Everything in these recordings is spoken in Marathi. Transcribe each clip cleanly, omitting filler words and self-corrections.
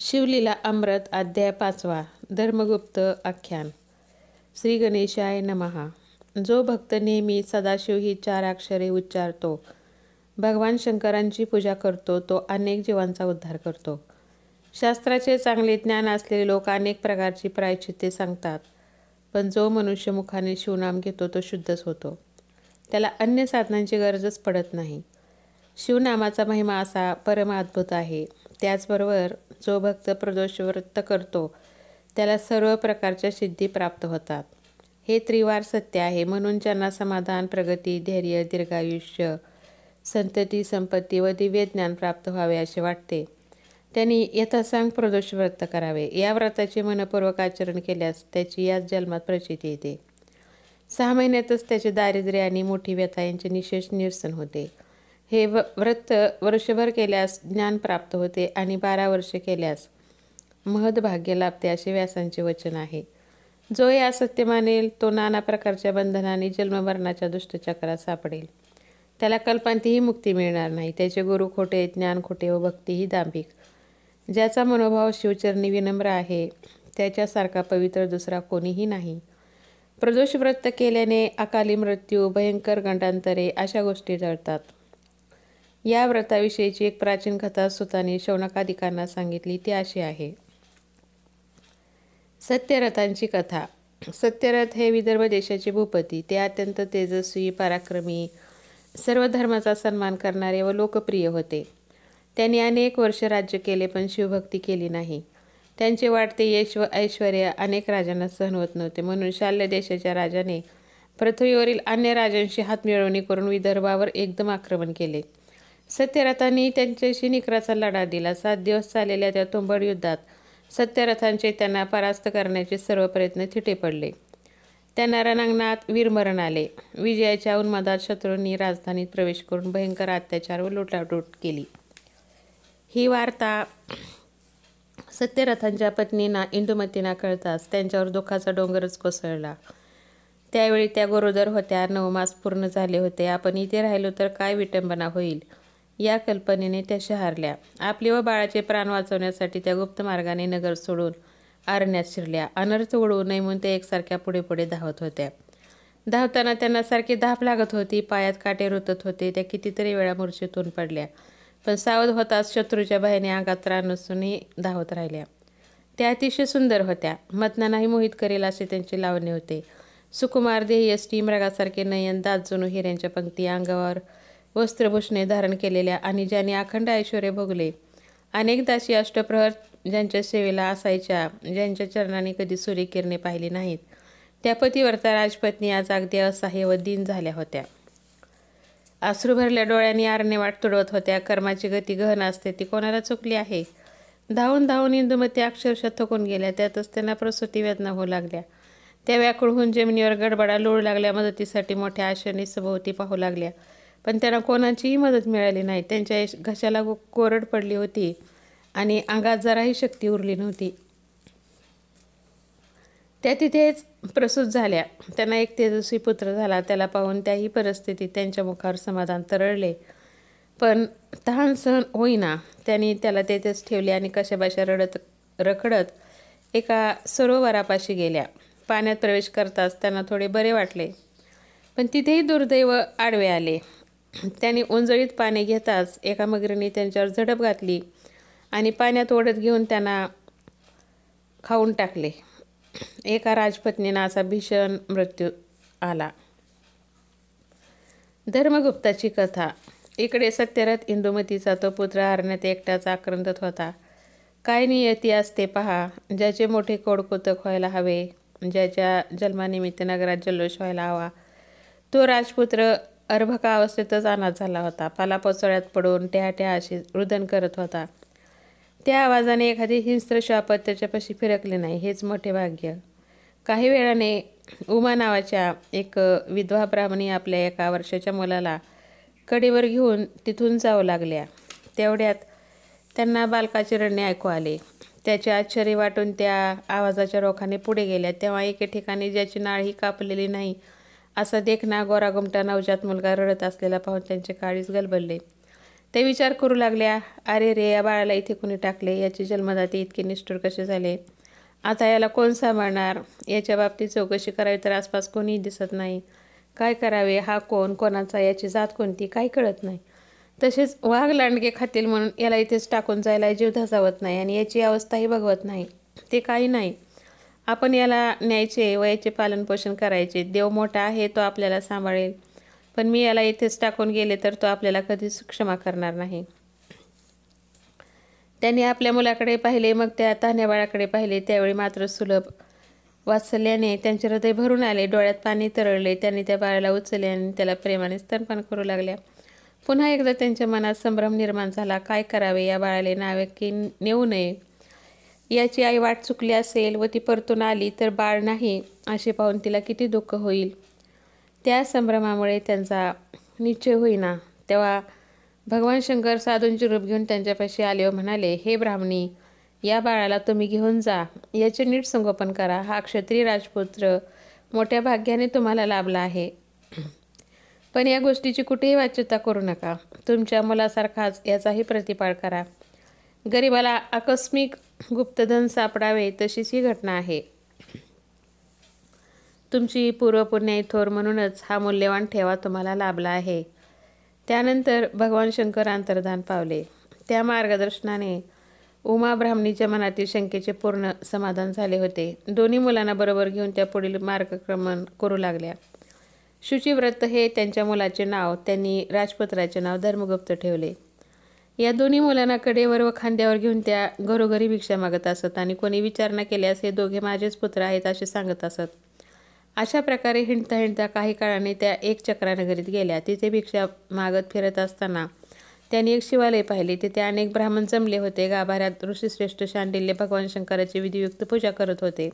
शिवलीला अमृत अध्याय 5. धर्मगुप्त आख्यान. श्री गणेशाय नमः. जो भक्त नेहमी सदाशिव ही 4 अक्षरे उच्चारतो, भगवान शंकरांची पूजा करतो, तो अनेक जीवांचा उद्धार करतो. शास्त्राचे चांगले ज्ञान असलेले लोक अनेक प्रकारची प्रायश्चित्ते सांगतात, पण जो मनुष्य मुखाने शिवनाम घेतो तो शुद्धच होतो. त्याला अन्य साधनांची गरजच पडत नाही. शिवनामाचा महिमा असा परमाद्भुत आहे. त्याचबरोबर जो भक्त प्रदोष व्रत करतो त्याला सर्व प्रकारच्या सिद्धी प्राप्त होतात. हे त्रिवार सत्य आहे. म्हणून ज्यांना समाधान, प्रगती, धैर्य, दीर्घायुष्य, संतती, संपत्ती व दिव्य ज्ञान प्राप्त व्हावे असे वाटते, त्यांनी यथासांग प्रदोष व्रत करावे. या व्रताचे मनपूर्वक आचरण केल्यास त्याची याच जन्मात प्रचिती येते. 6 महिन्यातच त्याचे दारिद्र्य आणि मोठी व्यथा यांचे निशेष निरसन होते. हे व्रत वर्षभर केल्यास ज्ञान प्राप्त होते आणि 12 वर्षे केल्यास महद्भाग्य लाभते असे व्यासांचे वचन आहे. जो हे असत्य मानेल तो नाना प्रकारच्या बंधनाने जन्ममरणाच्या दुष्टचक्रात सापडेल. त्याला कल्पांतीही मुक्ती मिळणार नाही. त्याचे गुरु खोटे, ज्ञान खोटे व भक्तीही दांभिक. ज्याचा मनोभाव शिवचरणी विनम्र आहे त्याच्यासारखा पवित्र दुसरा कोणीही नाही. प्रदोष व्रत केल्याने अकाली मृत्यू, भयंकर गंडांतरे अशा गोष्टी टळतात. या व्रताविषयीची एक प्राचीन कथा सुतांनी शौनकादिकांना सांगितली. ती अशी आहे. सत्यरथांची कथा. सत्यरथ हे विदर्भ देशाचे भूपती. ते अत्यंत तेजस्वी, पराक्रमी, सर्व धर्माचा सन्मान करणारे व लोकप्रिय होते. त्यांनी अनेक वर्ष राज्य केले, पण शिवभक्ती केली नाही. त्यांचे वाढते यश व ऐश्वर अनेक राजांना सहन होत नव्हते. म्हणून शाल्य देशाच्या राजाने पृथ्वीवरील अन्य राजांशी हातमिळवणी करून विदर्भावर एकदम आक्रमण केले. सत्यरथांनी त्यांच्याशी निकराचा लढा दिला. 7 दिवस चाललेल्या त्या तुंबड युद्धात सत्यरथांचे त्यांना परास्त करण्याचे सर्व प्रयत्न थिटे पडले. त्यांना रणांगणात वीरमरण आले. विजयाच्या उन्मादात शत्रूंनी राजधानीत प्रवेश करून भयंकर अत्याचार व लुटालूट केली. ही वार्ता सत्यरथांच्या पत्नींना इंदुमतींना कळताच त्यांच्यावर दुःखाचा डोंगरच कोसळला. त्यावेळी त्या गरोदर होत्या. 9 मास पूर्ण झाले होते. आपण इथे राहिलो तर काय विटंबना होईल या कल्पनेने त्या शहारल्या. आपले व बाळाचे प्राण वाचवण्यासाठी त्या गुप्त मार्गाने नगर सोडून अरण्यात शिरल्या. अनर्थ ओढवू नये म्हणून त्या एकसारख्या पुढे पुढे धावत होत्या. धावताना त्यांना सारखी धाप लागत होती. पायात काटे रुतत होते. त्या कितीतरी वेळा मूर्छेतून पडल्या, पण सावध होताच शत्रूच्या भयाने अंगात त्राण नसूनही धावत राहिल्या. त्या अतिशय सुंदर होत्या. मदनालाही मोहित करेल असे त्यांचे लावण्य होते. सुकुमार देहयष्टी, मृगासारखे नयन, दात जणू हिऱ्यांच्या पंक्ती, अंगावर वस्त्रभूषणे धारण केलेल्या आणि ज्यांनी अखंड ऐश्वर्य भोगले. अनेक दासी अष्टप्रहर ज्यांच्या सेवेला असायच्या, ज्यांच्या चरणाने कधी सूर्यकिरणे पाहिली नाहीत, त्या पतिव्रता राजपत्नी आज अगदी असहाय्य व दीन झाल्या होत्या. अश्रू भरल्या डोळ्यांनी आरण्यवाट तुडवत होत्या. कर्माची गती गहन असते, ती कोणाला चुकली आहे. धावून धावून इंदुमती अक्षरशः थकून गेल्या. त्यातच त्यांना प्रसूती वेदना होऊ लागल्या. त्या व्याकुळ होऊन जमिनीवर गडबडा लोळू लागल्या. मदतीसाठी मोठ्या आशेने सभोवती पाहू लागल्या, पण त्यांना कोणाचीही मदत मिळाली नाही. त्यांच्या घशाला कोरड पडली होती आणि अंगात जराही शक्ती उरली नव्हती. त्या तिथेच प्रसूत झाल्या. त्यांना एक तेजस्वी पुत्र झाला. त्याला पाहून त्याही परिस्थितीत त्यांच्या मुखावर समाधान तरळले, पण तहान सहन होईना. त्यांनी त्याला तेथेच ठेवले आणि कशाबशा रखडत एका सरोवरापाशी गेल्या. पाण्यात प्रवेश करताच त्यांना थोडे बरे वाटले, पण तिथेही दुर्दैव आडवे आले. त्यांनी उंजळीत पाणी घेताच एका मगरीने त्यांच्यावर झडप घातली आणि पाण्यात ओढत घेऊन त्यांना खाऊन टाकले. एका राजपत्नींना असा भीषण मृत्यू आला. धर्मगुप्ताची कथा. इकडे सत्यरथ इंदुमतीचा तो पुत्र अरण्यात एकटाच आक्रंदत होता. काय नियती असते पहा. ज्याचे मोठे कौडकौतुक व्हायला हवे, ज्याच्या जन्मानिमित्त नगरात जल्लोष व्हायला हवा, तो राजपुत्र अर्भका अवस्थेतच अनाथ झाला होता. पालापाचोळ्यात पडून ट्याट्या अशी रुदन करत होता. त्या आवाजाने एखादी हिंस्त्र शापत त्याच्यापाशी फिरकले नाही, हेच मोठे भाग्य. काही वेळाने उमा नावाच्या एक विधवा ब्राह्मणी आपल्या 1 वर्षाच्या मुलाला कडेवर घेऊन तिथून जाऊ लागल्या. तेवढ्यात त्यांना बालकाचे रडणे ऐकू आले. त्याचे आश्चर्य वाटून त्या आवाजाच्या रोखाने पुढे गेल्या. तेव्हा एके ठिकाणी ज्याची नाळही कापलेली नाही असा देखणा गोरागुमटा नवजात मुलगा रडत असलेला पाहून त्यांचे काळीज गलबलले. ते विचार करू लागल्या, अरे रे, या बाळाला इथे कोणी टाकले, याची जन्मदाते इतके निष्ठुर कसे झाले, आता याला कोण सांभाळणार, याच्या बाबतीत चौकशी करावी तर आसपास कोणीही दिसत नाही, काय करावे, हा कोण, कोणाचा, याची जात कोणती, काही कळत नाही. तसेच वाघ लांडगे खातील म्हणून याला इथेच टाकून जायला जीव धसावत नाही आणि याची अवस्थाही बघवत नाही. ते काही नाही, आपण याला न्यायचे व याचे पालनपोषण करायचे. देव मोठा आहे, तो आपल्याला सांभाळेल, पण मी याला इथेच टाकून गेले तर तो आपल्याला कधीच क्षमा करणार नाही. त्यांनी आपल्या मुलाकडे पाहिले, मग त्या तान्ह्या बाळाकडे पाहिले. त्यावेळी मात्र सुलभ वात्सल्याने त्यांचे हृदय भरून आले, डोळ्यात पाणी तरळले. त्यांनी त्या बाळाला उचलले आणि त्याला प्रेमाने स्तनपान करू लागल्या. पुन्हा एकदा त्यांच्या मनात संभ्रम निर्माण झाला. काय करावे, या बाळाला नावे की नेऊ नये, याची आई वाट चुकली असेल व ती परतून आली तर बाळ नाही असे पाहून तिला किती दुःख होईल. त्या संभ्रमामुळे त्यांचा निश्चय होईना. तेव्हा भगवान शंकर साधूंचे रूप घेऊन त्यांच्यापाशी आले व म्हणाले, हे ब्राह्मणी, या बाळाला तुम्ही घेऊन जा, याचे नीट संगोपन करा. हा क्षत्रिय राजपुत्र मोठ्या भाग्याने तुम्हाला लाभला आहे, पण या गोष्टीची कुठेही वाच्यता करू नका. तुमच्या मुलासारखाच याचाही प्रतिपाळ करा. गरिबाला आकस्मिक गुप्तधन सापडावे तशीच ही घटना आहे. तुमची पूर्वपुण्याई थोर म्हणूनच हा मूल्यवान ठेवा तुम्हाला लाभला आहे. त्यानंतर भगवान शंकर अंतर्धान पावले. त्या मार्गदर्शनाने उमा ब्राह्मणीच्या मनातील शंकेचे पूर्ण समाधान झाले होते. दोन्ही मुलांना बरोबर घेऊन त्या पुढील मार्गक्रमण करू लागल्या. शुचिव्रत हे त्यांच्या मुलाचे नाव. त्यांनी राजपुत्राचे नाव धर्मगुप्त ठेवले. या दोन्ही मुलांना कडेवर व खांद्यावर घेऊन त्या घरोघरी भिक्षा मागत असत आणि कोणी विचारणा केल्यास हे दोघे माझेच पुत्र आहेत असे सांगत असत. अशा प्रकारे हिंडता हिंडता काही काळाने त्या एक चक्रानगरीत गेल्या. तिथे भिक्षा मागत फिरत असताना त्यांनी एक शिवालय पाहिले. तिथे अनेक ब्राह्मण जमले होते. गाभाऱ्यात ऋषीश्रेष्ठ शांडिल्य भगवान शंकराची विधियुक्त पूजा करत होते.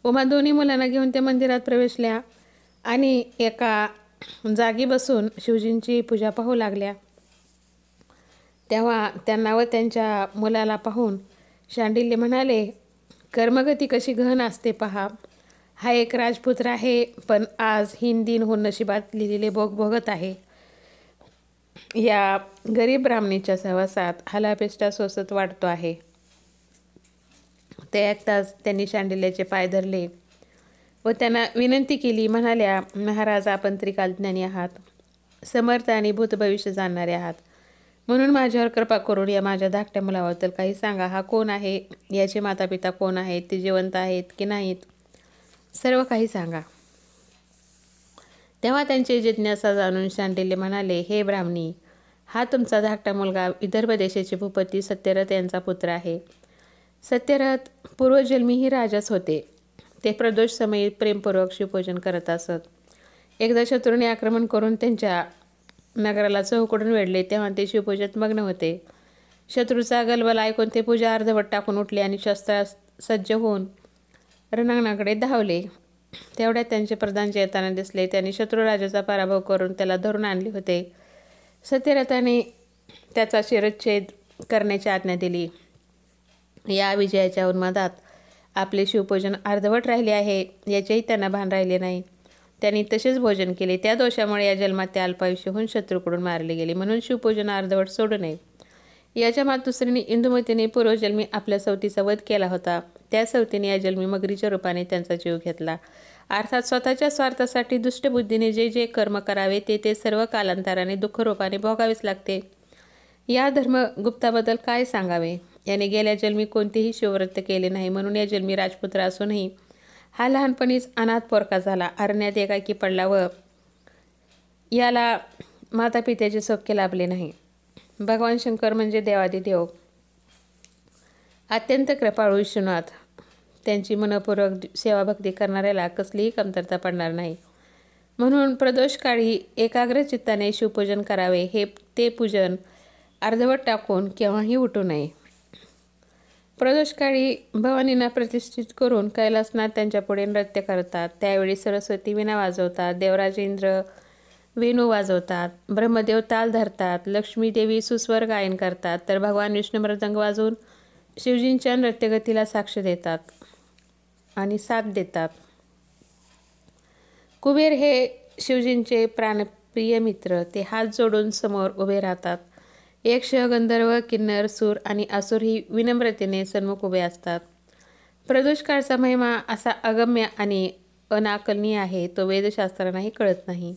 उमा दोन्ही मुलांना घेऊन त्या मंदिरात प्रवेशल्या आणि एका जागी बसून शिवजींची पूजा पाहू लागल्या. तेव्हा त्यांना व त्यांच्या मुलाला पाहून शांडिल्य म्हणाले, कर्मगती कशी गहन असते पहा. हा एक राजपुत्र आहे, पण आज हिंदीन होऊन नशिबात लिहिलेले भोग भोगत आहे. या गरीब ब्राह्मणीच्या सहवासात हलापेष्टा सोसत वाढतो आहे. ते ऐकताच त्यांनी शांडिल्याचे पाय धरले व त्यांना विनंती केली. म्हणाल्या, महाराज, आपण त्रिकालज्ञानी आहात, समर्थ आणि भूतभविष्य जाणणारे आहात, म्हणून माझ्यावर कृपा करून या माझ्या धाकट्या मुलाबद्दल काही सांगा. हा कोण आहे, याचे मातापिता कोण आहेत, ते जिवंत आहेत की नाहीत, सर्व काही सांगा. तेव्हा त्यांची जिज्ञासा जाणून शांडिल्य म्हणाले, हे ब्राह्मणी, हा तुमचा धाकटा मुलगा विदर्भ देशाचे भूपती सत्यरथ यांचा पुत्र आहे. सत्यरथ पूर्वजन्मीही राजाच होते. ते प्रदोष समयी प्रेमपूर्वक शिवपूजन करत असत. एकदा शत्रूने आक्रमण करून त्यांच्या नगराला चहूकडून वेढले, तेव्हा ते शिवपूजेत मग्न होते. शत्रूचा गलबल ऐकून ते पूजा अर्धवट टाकून उठले आणि शस्त्रसज्ज होऊन रणांगणाकडे धावले. तेवढ्यात त्यांचे प्रधान येताना दिसले. त्यांनी शत्रुराजाचा पराभव करून त्याला धरून आणले होते. सत्यरथाने त्याचा शिरच्छेद करण्याची आज्ञा दिली. या विजयाच्या उन्मादात आपले शिवपूजन अर्धवट राहिले आहे याचेही त्यांना भान राहिले नाही. त्यांनी तसेच भोजन केले. त्या दोषामुळे या जन्मात ते अल्पायुष्य होऊन शत्रूकडून मारले गेले. म्हणून शिवपूजन अर्धवट सोडू नये. याच्या मातुश्रीने इंदुमतीने पूर्वजन्मी आपल्या सवतीचा वध केला होता. त्या सवतीने या जन्मी मगरीच्या रूपाने त्यांचा जीव घेतला. अर्थात स्वतःच्या स्वार्थासाठी दुष्टबुद्धीने जे जे कर्म करावे ते सर्व कालांतराने दुःखरूपाने भोगावेच लागते. या धर्मगुप्ताबद्दल काय सांगावे. याने गेल्या जन्मी कोणतेही शिवव्रत केले नाही, म्हणून या जन्मी राजपुत्र असूनही हा लहानपणीच अनाथ पोरका झाला, अरण्यात एकाकी पडला व याला मातापित्याचे सौख्य लाभले नाही. भगवान शंकर म्हणजे देवादिदेव, अत्यंत कृपाळू विष्णुनाथ. त्यांची मनपूर्वक सेवाभक्ती करणाऱ्याला कसलीही कमतरता पडणार नाही. म्हणून प्रदोषकाळी एकाग्र चित्ताने शिवपूजन करावे. ते पूजन अर्धवट टाकून केव्हाही उठू नये. प्रदोषकाळी भवानींना प्रतिष्ठित करून कैलासनाथ त्यांच्यापुढे नृत्य करतात. त्यावेळी सरस्वती वीणा वाजवतात, देवराज इंद्र वेणू वाजवतात, ब्रह्मदेव ताल धरतात, लक्ष्मी देवी सुस्वर गायन करतात, तर भगवान विष्णू मृदंग वाजवून शिवजींच्या नृत्यगतीला साक्ष देतात आणि साथ देतात. कुबेर हे शिवजींचे प्राणप्रिय मित्र. ते हात जोडून समोर उभे राहतात. यक्ष, गंधर्व, किन्नर, सूर आणि असुर ही विनम्रतेने सन्मुख उभे असतात. प्रदोष काळचा महिमा असा अगम्य आणि अनाकलनीय आहे, तो वेदशास्त्रांनाही कळत नाही.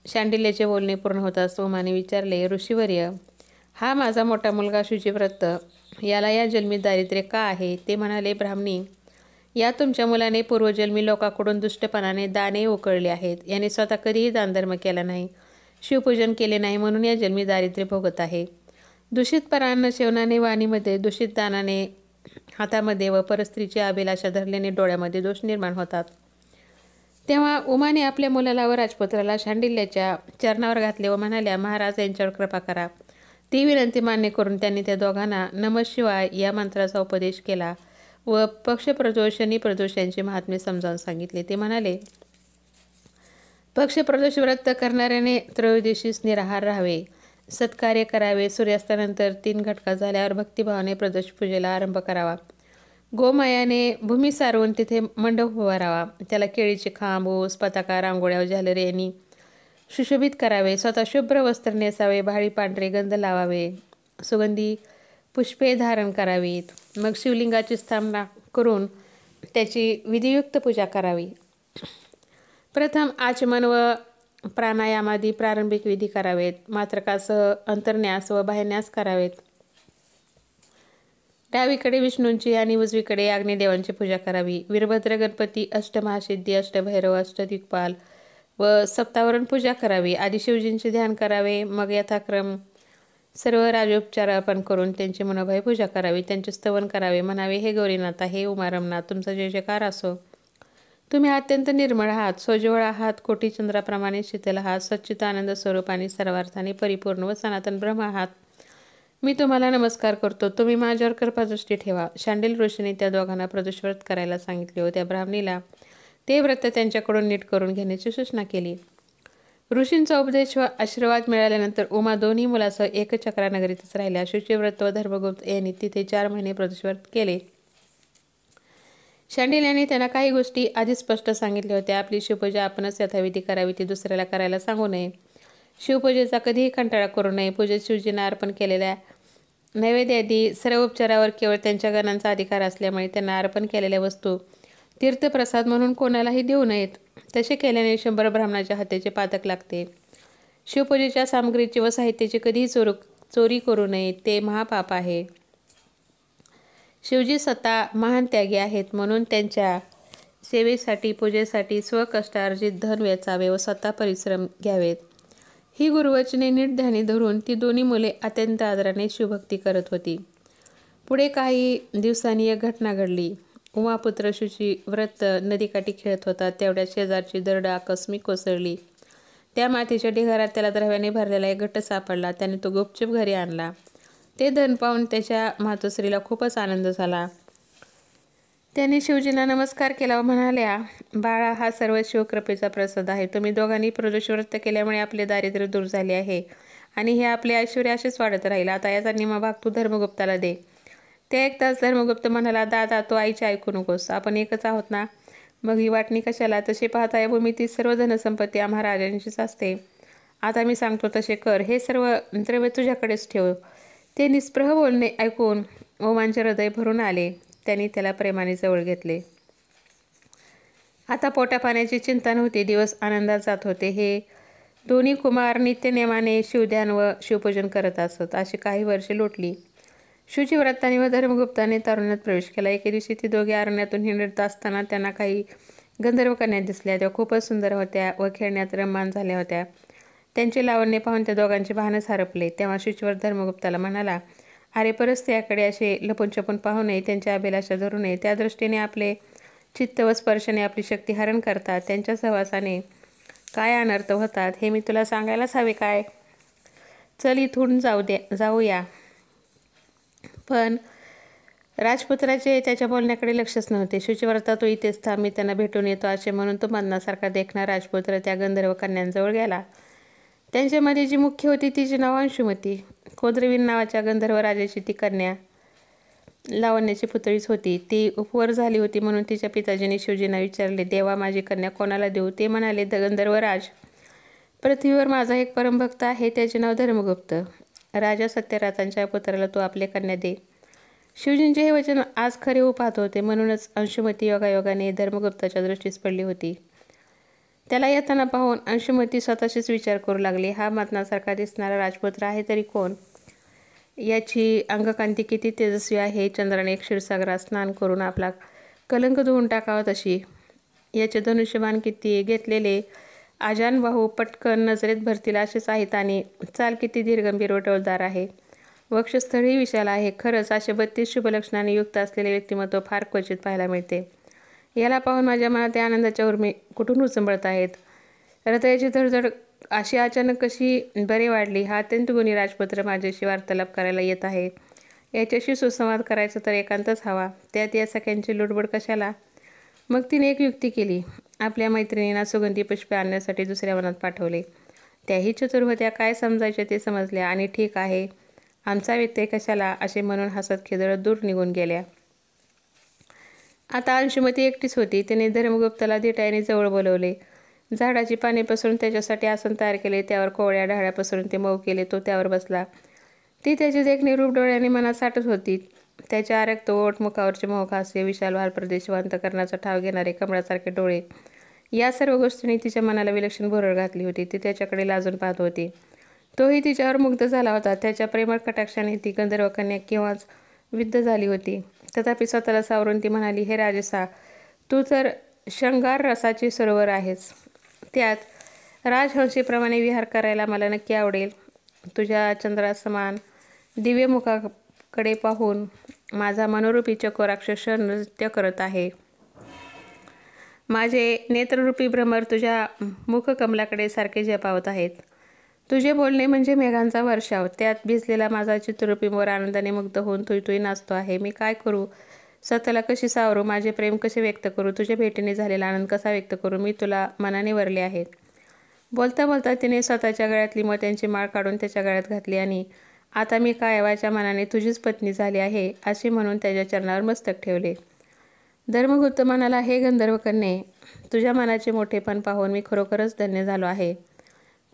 शांडिल्याचे बोलणे पूर्ण होताच सोमाने विचारले, ऋषीवर्य, हा माझा मोठा मुलगा शुचिव्रत, याला या जन्मी दारिद्र्य का आहे? ते म्हणाले, ब्राह्मणी, या तुमच्या मुलाने पूर्वजन्मी लोकांकडून दुष्टपणाने दाने उकळले आहेत. याने स्वतः कधीही दानधर्म केला नाही, शिवपूजन केले नाही, म्हणून या जन्मी दारिद्र्य भोगत आहे. दूषित परान्न सेवनाने वाणीमध्ये, दूषित दानाने हातामध्ये व परस्त्रीची अभिलाषा धरल्याने डोळ्यामध्ये दोष निर्माण होतात. तेव्हा उमाने आपल्या मुलाला व राजपुत्राला शांडिल्याच्या चरणावर घातले व म्हणाल्या, महाराज, यांच्यावर कृपा करा. ती विनंती मान्य करून त्यांनी त्या दोघांना नमः शिवाय या मंत्राचा उपदेश केला व पक्षप्रदोष, शनिप्रदोष यांचे महात्म्य समजावून सांगितले. ते म्हणाले, पक्षप्रदोष व्रत करणाऱ्याने त्रयोदशीस निराहार राहावे, सत्कार्य करावे, सूर्यास्तानंतर 3 घटका झाल्यावर भक्तिभावाने प्रदोष पूजेला आरंभ करावा, गोमायाने भूमी सारवून तिथे मंडप उभारावा, त्याला केळीचे खांब, ऊस, पताका, रांगोळ्या व झालरे यांनी सुशोभित करावे, स्वतः शुभ्र वस्त्र नेसावे, भाळी पांढरे गंध लावावे, सुगंधी पुष्पे धारण करावीत, मग शिवलिंगाची स्थापना करून त्याची विधियुक्त पूजा करावी. प्रथम आचमन व प्राणायामादी प्रारंभिक विधी करावेत, मात्रकासह अंतर्न्यास व बाह्यन्यास करावेत. डावीकडे विष्णूंची आणि उजवीकडे अग्निदेवांची पूजा करावी. वीरभद्र, गणपती, अष्टमहासिद्धी, अष्टभैरव, अष्टदिक्पाल व सप्तावरण पूजा करावी. आधी शिवजींचे ध्यान करावे, मग यथाक्रम सर्व राजोपचार अर्पण करून त्यांची मनोभावे पूजा करावी. त्यांचे स्तवन करावे, म्हणावे, हे गौरीनाथा, हे उमारमनाथ, तुमचा जय जयकार असो. तुम्ही अत्यंत निर्मळ आहात, सोज्वळ आहात, कोटी चंद्राप्रमाणे शीतल आहात, सच्चिदानंद स्वरूप आणि सर्वार्थाने परिपूर्ण व सनातन ब्रह्म आहात. मी तुम्हाला नमस्कार करतो, तुम्ही माझ्यावर कृपादृष्टी ठेवा. शांडिल ऋषीने त्या दोघांना प्रदोष व्रत करायला सांगितले व त्या ब्राह्मणीला ते व्रत त्यांच्याकडून नीट करून घेण्याची सूचना केली. ऋषींचा उपदेश व आशीर्वाद मिळाल्यानंतर उमा दोन्ही मुलासह एकचक्रा नगरीतच राहिल्या. शुचिव्रत व धर्मगुप्त यांनी तिथे 4 महिने प्रदोष व्रत केले. शांडिल्याने त्यांना काही गोष्टी आधी स्पष्ट सांगितल्या होत्या. आपली शिवपूजा आपणच यथाविधी करावी, ती दुसऱ्याला करायला सांगू नये. शिवपूजेचा कधीही कंटाळा करू नये. पूजेत शिवजींना अर्पण केलेल्या नैवेद्यादी सर्व उपचारावर केवळ त्यांच्या गणांचा अधिकार असल्यामुळे त्यांना अर्पण केलेल्या वस्तू तीर्थप्रसाद म्हणून कोणालाही देऊ नयेत. तसे केल्याने 100 ब्राह्मणाच्या हत्येचे पातक लागते. शिवपूजेच्या सामग्रीची व साहित्याची कधीही चोरी करू नये, ते महापाप आहे. शिवजी स्वतः महान त्यागी आहेत, म्हणून त्यांच्या सेवेसाठी, पूजेसाठी स्वकष्टार्जित धन वेचावे व स्वतः परिश्रम घ्यावेत. ही गुरुवचने नीट ध्यानी धरून ती दोन्ही मुले अत्यंत आदराने शिवभक्ती करत होती. पुढे काही दिवसांनी एक घटना घडली. उमापुत्र शुचिव्रत नदीकाठी खेळत होता, तेवढ्यात शेजारची दरड आकस्मिक कोसळली. त्या मातीच्या ढिगाऱ्यात त्याला द्रव्याने भरलेला एक घट्ट सापडला. त्याने तो गुपचूप घरी आणला. ते धन पाहून त्याच्या मातोश्रीला खूपच आनंद झाला. त्याने शिवजींना नमस्कार केला व म्हणाल्या, बाळा, हा सर्व शिवकृपेचा प्रसाद आहे. तुम्ही दोघांनी प्रदोष व्रत केल्यामुळे आपले दारिद्र्य दूर झाले आहे आणि हे आपले ऐश्वर असेच वाढत राहील. आता याचा निम्मा भाग तू धर्मगुप्ताला दे. ते ऐकताच धर्मगुप्त म्हणाला, दादा, तो आईचे ऐकू नकोस. आपण एकच आहोत ना, मग ही वाटणी कशाला? तसे पाहता या भूमीतील सर्व धनसंपत्ती आम्हा राजांचीच असते. आता मी सांगतो तसे कर. हे सर्व द्रव्य तुझ्याकडेच ठेव. ते निस्पृह बोलणे ऐकून ओमांचे हृदय भरून आले. त्यांनी त्याला प्रेमाने जवळ घेतले. आता पोटापाण्याची चिंता नव्हती. दिवस आनंदात जात होते. हे दोन्ही कुमार नित्यनेमाने शिवध्यान व शिवपूजन करत असत. अशी काही वर्षे लोटली. शुचिव्रताने व धर्मगुप्ताने तारुण्यात प्रवेश केला. एके दिवशी ती दोघे अरण्यातून हिंडत असताना त्यांना काही गंधर्व कन्या दिसल्या. त्या खूपच सुंदर होत्या व खेळण्यात रममाण झाल्या होत्या. त्यांचे लावण्य पाहून त्या दोघांचे भानच हरपले. तेव्हा शुचिव्रत धर्मगुप्ताला म्हणाला, अरे परस्त्रीयाकडे असे लपून छपून पाहू नये, त्यांच्या अभिलाषा धरू नये. त्या दृष्टीने आपले चित्त व स्पर्शाने आपली शक्ती हरण करतात. त्यांच्या सहवासाने काय अनर्थ होतात हे मी तुला सांगायलाच हवे काय? चल, इथून जाऊया. पण राजपुत्राचे त्याच्या बोलण्याकडे लक्षच नव्हते. शुचिव्रता, तू इथेच थांब, मी त्यांना भेटून येतो असे म्हणून तो मदनासारखा देखणार राजपुत्र त्या गंधर्व कन्यांजवळ गेला. त्यांच्यामध्ये जी मुख्य होती तिचे नाव अंशुमती. खोद्रवीर नावाच्या गंधर्व राजाची ती कन्या लावण्याची पुतळीच होती. ती उपवर झाली होती म्हणून तिच्या पिताजीने शिवजींना विचारले, देवा, माझी कन्या कोणाला देऊ? ते म्हणाले, गंधर्वराज, पृथ्वीवर माझा एक परमभक्त आहे, त्याचे नाव धर्मगुप्त. राजा सत्यराजांच्या पुत्राला तू आपले कन्या दे. शिवजींचे हे वचन आज खरे होऊ पाहत होते. म्हणूनच अंशुमती योगायोगाने धर्मगुप्ताच्या दृष्टीस पडली होती. त्याला येताना पाहून अंशुमती स्वतःशीच विचार करू लागली, हा मरणासारखा दिसणारा राजपुत्र आहे तरी कोण? याची अंगकांती किती तेजस्वी आहे. चंद्राने क्षीरसागरात स्नान करून आपला कलंक धुवून टाकावा तशी. याचे धनुष्यबाण किती घेतलेले आजानबाहू पटकन नजरेत भरतील असेच आहेत आणि चाल किती धीरगंभीर व डौलदार आहे. वक्षस्थळही विशाल आहे. खरंच असे 32 शुभलक्षणाने युक्त असलेले व्यक्तिमत्व फार क्वचित पाहायला मिळते. याला पाहून माझ्या मनात आनंदाच्या उर्मी कुठून उचंबळत आहेत. हृदयाची धडधड अशी अचानक कशी बरे वाढली. हा अत्यंत गुणी राजपुत्र माझ्याशी वार्तालाप करायला येत आहे. याच्याशी सुसंवाद करायचा तर एकांतच हवा. त्यात या सख्यांची लुडबुड कशाला? मग तिने एक युक्ती केली. आपल्या मैत्रिणींना सुगंधी पुष्पे आणण्यासाठी दुसऱ्या वनात पाठवले. त्याही चतुर होत्या. काय समजायचे ते समजल्या आणि ठीक आहे, आमचा व्यत्यय कशाला असे म्हणून हसत खेदळत दूर निघून गेल्या. आता अंशुमती एकटीच होती. तिने धर्मगुप्ताला धिटाईने जवळ बोलवले. झाडाची पाने पसरून त्याच्यासाठी आसन तयार केले. त्यावर कोवळ्या ढाळ्या पसरून ते मऊ केले. तो त्यावर बसला. ती त्याची देखणी रूप डोळ्याने मनात साठत होती. त्याच्या आरक्त ओठ, मुखावरचे मोहक हास्य, विशाल भाल प्रदेश व अंतःकरणाचा ठाव घेणारे कमळासारखे डोळे, या सर्व गोष्टींनी तिच्या मनाला विलक्षण भुरळ घातली होती. ती त्याच्याकडे लाजून पाहत होती. तोही तिच्यावर मुग्ध झाला होता. त्याच्या प्रेमळ कटाक्षाने ती गंधर्व कन्या केव्हाच विद्ध झाली होती. तथापि स्वतःला सावरून ती म्हणाली, हे राजसा, तू तर शृंगार रसाची सरोवर आहेस. त्यात राजहंसीप्रमाणे विहार करायला मला नक्की आवडेल. तुझ्या चंद्रासमान दिव्य मुखाकडे पाहून माझा मनोरूपी चकोर अक्षरशः नृत्य करत आहे. माझे नेत्ररूपी भ्रमर तुझ्या मुखकमलाकडे सारखे झेपावत आहेत. तुझे बोलणे म्हणजे मेघांचा वर्षाव. त्यात भिजलेला माझा चित्ररूपी मोर आनंदाने मुग्ध होऊन तुई नाचतो आहे. मी काय करू? स्वतःला कशी सावरू? माझे प्रेम कसे व्यक्त करू? तुझ्या भेटीने झालेला आनंद कसा व्यक्त करू? मी तुला मनाने वरले आहे. बोलता बोलता तिने स्वतःच्या गळ्यातली मोत्यांची माळ काढून त्याच्या गळ्यात घातली आणि आता मी कायवाच्या मनाने तुझीच पत्नी झाली आहे असे म्हणून त्याच्या चरणावर मस्तक ठेवले. धर्मगुप्त म्हणाला, हे गंधर्व कन्ये, तुझ्या मनाचे मोठेपण पाहून मी खरोखरच धन्य झालो आहे.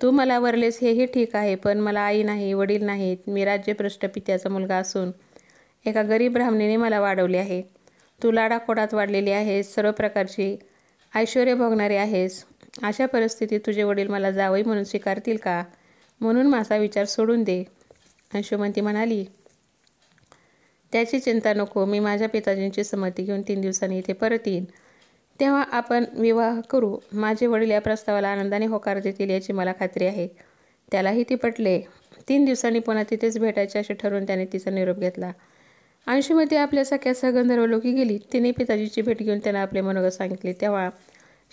तू मला वरलेस हेही ठीक आहे, पण मला आई नाही, वडील नाहीत. मी राज्यभ्रष्ट पित्याचा मुलगा असून एका गरीब ब्राह्मणीने मला वाढवले आहे. तू लाडाकोडात वाढलेली आहेस, सर्व प्रकारची ऐश्वर्य भोगणारी आहेस. अशा परिस्थितीत तुझे वडील मला जावई म्हणून स्वीकारतील का? म्हणून माझा विचार सोडून दे. अंशुमती म्हणाली, त्याची चिंता नको. मी माझ्या पिताजींची संमती घेऊन 3 दिवसांनी इथे परत येईन. तेव्हा आपण विवाह करू. माझे वडील या प्रस्तावाला आनंदाने होकार देतील याची मला खात्री आहे. त्यालाही ती पटले. 3 दिवसांनी पुन्हा तिथेच भेटायचे असे ठरवून त्याने तिचा निरोप घेतला. अंशुमती आपल्या सख्यासह गंधर्वलोकी गेली. तिने पिताजीची भेट घेऊन त्यांना आपले मनोगत सांगितले. तेव्हा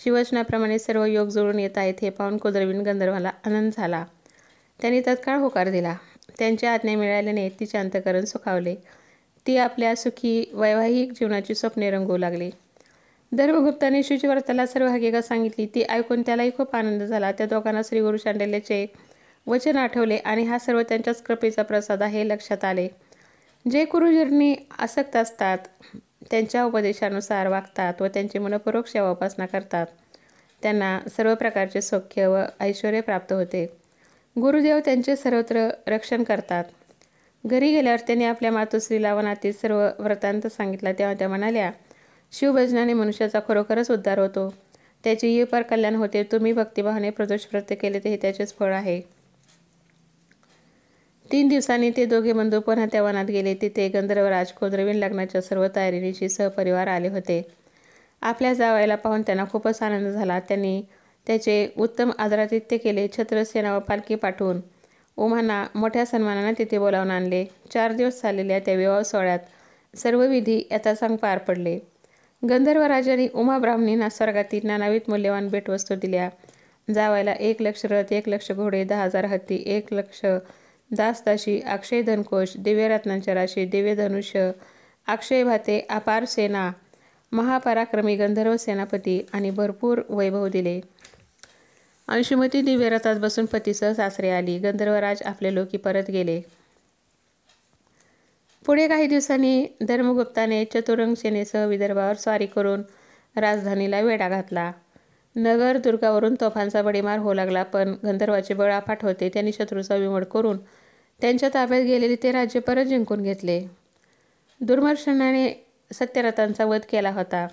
शिवचनाप्रमाणे सर्व योग जुळून येत आहेत हे पाहून कुद्रवीण गंधर्वाला आनंद झाला. त्यांनी तत्काळ होकार दिला. त्यांची आज्ञा मिळाल्याने तिचे अंतःकरण सुखावले. ती आपल्या सुखी वैवाहिक जीवनाची स्वप्ने रंगवू लागली. धर्मगुप्ताने शुचिव्रताला सर्व हकीकत सांगितली. ती ऐकून त्यालाही खूप आनंद झाला. त्या दोघांना श्रीगुरु शांडिल्याचे वचन आठवले आणि हा सर्व त्यांच्याच कृपेचा प्रसाद आहे लक्षात आले. जे गुरुजनी आसक्त असतात, त्यांच्या उपदेशानुसार वागतात व त्यांची मनपूर्वक सेवा उपासना करतात, त्यांना सर्व प्रकारचे सौख्य व ऐश्वर्य प्राप्त होते. गुरुदेव त्यांचे सर्वत्र रक्षण करतात. घरी गेल्यावर त्यांनी आपल्या मातोश्रीला वनातील सर्व वृत्तांत सांगितला. तेव्हा त्या म्हणाल्या, शिवभजनाने मनुष्याचा खरोखरच उद्धार होतो. त्याचे इहपर कल्याण होते. तुम्ही भक्तिभावाने प्रदोष व्रत केले ते त्याचेच फळ आहे. 3 दिवसांनी ते दोघे बंधू पुन्हा त्या वनात गेले. तिथे गंधर्वराज कुद्रवीण लग्नाच्या सर्व तयारीनिशी सहपरिवार आले होते. आपल्या जावयाला पाहून त्यांना खूपच आनंद झाला. त्यांनी त्याचे उत्तम आदरातिथ्य केले. छत्रसेना व पालखी पाठवून उमांना मोठ्या सन्मानाने तिथे बोलावून आणले. 4 दिवस चाललेल्या त्या विवाह सोहळ्यात सर्व विधी यथासांग पार पडले. गंधर्वराजांनी उमा ब्राह्मणींना स्वर्गातील नानाविध मूल्यवान भेटवस्तू दिल्या. जावयाला 1 लक्ष रथ, 1 लक्ष घोडे, 10,000 हत्ती, 1 लक्ष दासदासी, अक्षय धनकोश, दिव्य रत्नांच्या राशी, दिव्य धनुष्य, अक्षय भाते, अपार सेना, महापराक्रमी गंधर्व सेनापती आणि भरपूर वैभव दिले. अंशुमती दिव्य रथात बसून पतीसह सासरे आली. गंधर्वराज आपले लोकी परत गेले. पुढे काही दिवसांनी धर्मगुप्ताने चतुरंग सेनेसह विदर्भावर स्वारी करून राजधानीला वेढा घातला. नगर दुर्गावरून तोफांचा बडीमार होऊ लागला, पण गंधर्वाचे बळ अफाट होते. त्यांनी शत्रूचा बिमोड करून त्यांच्या ताब्यात गेलेले ते राज्य परत जिंकून घेतले. दुर्मर्शनाने सत्यरथांचा वध केला होता.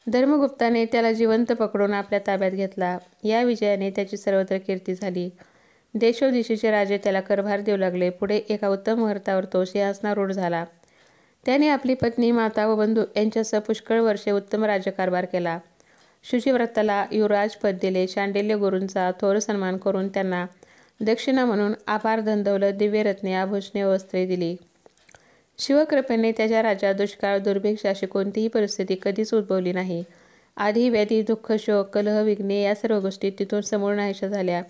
धर्मगुप्ताने त्याला जिवंत पकडून आपल्या ताब्यात घेतला. या विजयाने त्याची सर्वत्र कीर्ती झाली. देशोदिशीचे राजे त्याला करभार देऊ लागले. पुढे एका उत्तम मुहूर्तावर तो सिंहासनारूढ झाला. त्याने आपली पत्नी, माता व बंधू यांच्यासह पुष्कळ वर्षे उत्तम राज्यकारभार केला. शुचिव्रताला युवराजपद दिले. शांडिल्य गुरूंचा थोर सन्मान करून त्यांना दक्षिणा म्हणून अपार धनदौलत, दिव्यरत्ने, आभूषणे व वस्त्रे दिली. शिवकृपेने त्याच्या राज्यात दुष्काळ, दुर्भिक्ष अशी कोणतीही परिस्थिती कधीच उद्भवली नाही. आधी व्याधी, दुःख, शोक, कलह, विघ्ने या सर्व गोष्टी तिथून समूळ नाहीशा झाल्या.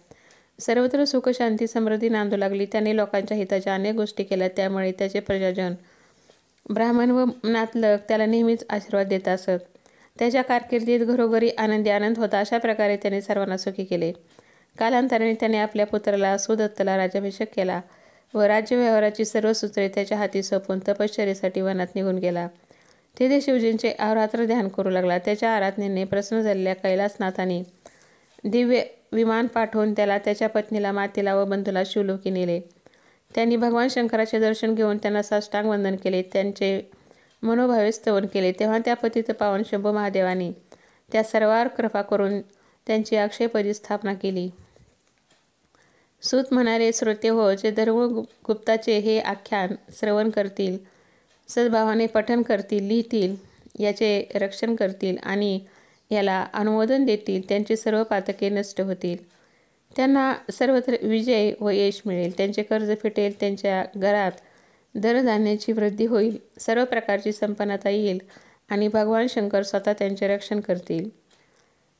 सर्वत्र सुख, शांती, समृद्धी नांदू लागली. त्याने लोकांच्या हिताच्या अनेक गोष्टी केल्या. त्यामुळे त्याचे प्रजाजन, ब्राह्मण व नातलग त्याला नेहमीच आशीर्वाद देत असत. त्याच्या कारकिर्दीत घरोघरी आनंदी आनंद होता. अशा प्रकारे त्याने सर्वांना सुखी केले. कालांतराने त्याने आपल्या पुत्राला सुदत्तला राज्याभिषेक केला व राज्यव्यवहाराची सर्व सूत्रे त्याच्या हाती सोपवून तपश्चर्येसाठी वनात निघून गेला. तेथे शिवजींचे अहोरात्र ध्यान करू लागला. त्याच्या आराधनेने प्रसन्न झालेल्या कैलासनाथाने दिव्य विमान पाठवून त्याला, त्याच्या पत्नीला, मातेला व बंधूला शिवलोकी नेले. त्यांनी भगवान शंकराचे दर्शन घेऊन त्यांना साष्टांग वंदन केले. त्यांचे मनोभावे स्तवन केले. तेव्हा त्या पतित पावन शंभू महादेवाने त्या सर्वांवर कृपा करून त्यांची अक्षयपदी स्थापना केली. सूत म्हणाले, श्रोते हो, जे धर्मगुप्ताचे हे आख्यान श्रवण करतील, सद्भावाने पठन करतील, लिहितील, याचे रक्षण करतील आणि याला अनुमोदन देतील, त्यांची सर्व पातके नष्ट होतील. त्यांना सर्वत्र विजय व यश मिळेल. त्यांचे कर्ज फिटेल. त्यांच्या घरात धनधान्याची वृद्धी होईल. सर्व प्रकारची संपन्नता येईल आणि भगवान शंकर स्वतः त्यांचे रक्षण करतील.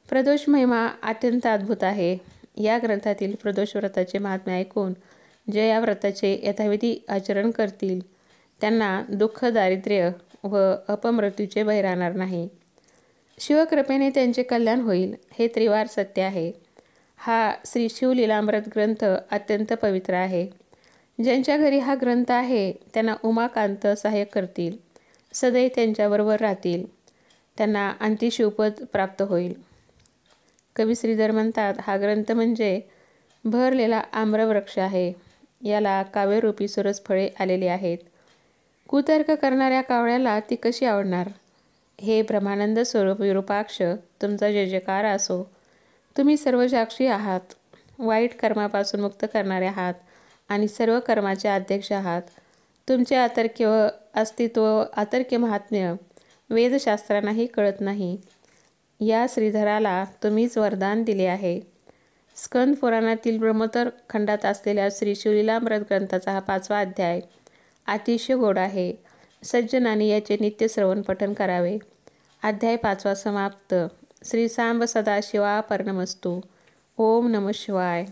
प्रदोष महिमा अत्यंत अद्भुत आहे. या ग्रंथातील प्रदोष व्रताचे महात्म्य ऐकून जे या व्रताचे यथाविधी आचरण करतील त्यांना दुःख, दारिद्र्य व अपमृत्यूचे भय राहणार नाही. शिवकृपेने त्यांचे कल्याण होईल, हे त्रिवार सत्य आहे. हा श्री शिवलीलामृत ग्रंथ अत्यंत पवित्र आहे. ज्यांच्या घरी हा ग्रंथ आहे त्यांना उमाकांत सहाय्य करतील, सदैव त्यांच्याबरोबर राहतील. त्यांना अंतिशिवपद प्राप्त होईल. कवी श्रीधर म्हणतात, हा ग्रंथ म्हणजे बहरलेला आम्रवृक्ष आहे. याला काव्यरूपी सुरस फळे आलेली आहेत. कुतर्क करणाऱ्या कावळ्याला ती कशी आवडणार? हे ब्रह्मानंद स्वरूप विरूपाक्ष, तुमचा जय जयकार असो. तुम्ही सर्व साक्षी आहात, वाईट कर्मापासून मुक्त करणारे आहात आणि सर्व कर्माचे अध्यक्ष आहात. तुमचे अतर्क्य व अस्तित्व, अतर्क्य महात्म्य वेदशास्त्रांनाही कळत नाही. या श्रीधराला तुम्हीच वरदान दिले आहे. स्कंद पुराणातील ब्रह्मोत्तर खंडात असलेल्या श्री शिवलीलामृत ग्रंथाचा हा 5वा अध्याय अतिशय गोड आहे. सज्जनाने याचे नित्य श्रवण पठण करावे. अध्याय 5वा समाप्त. श्री सांब सदाशिवापर्णमस्तु. ओम नमः शिवाय.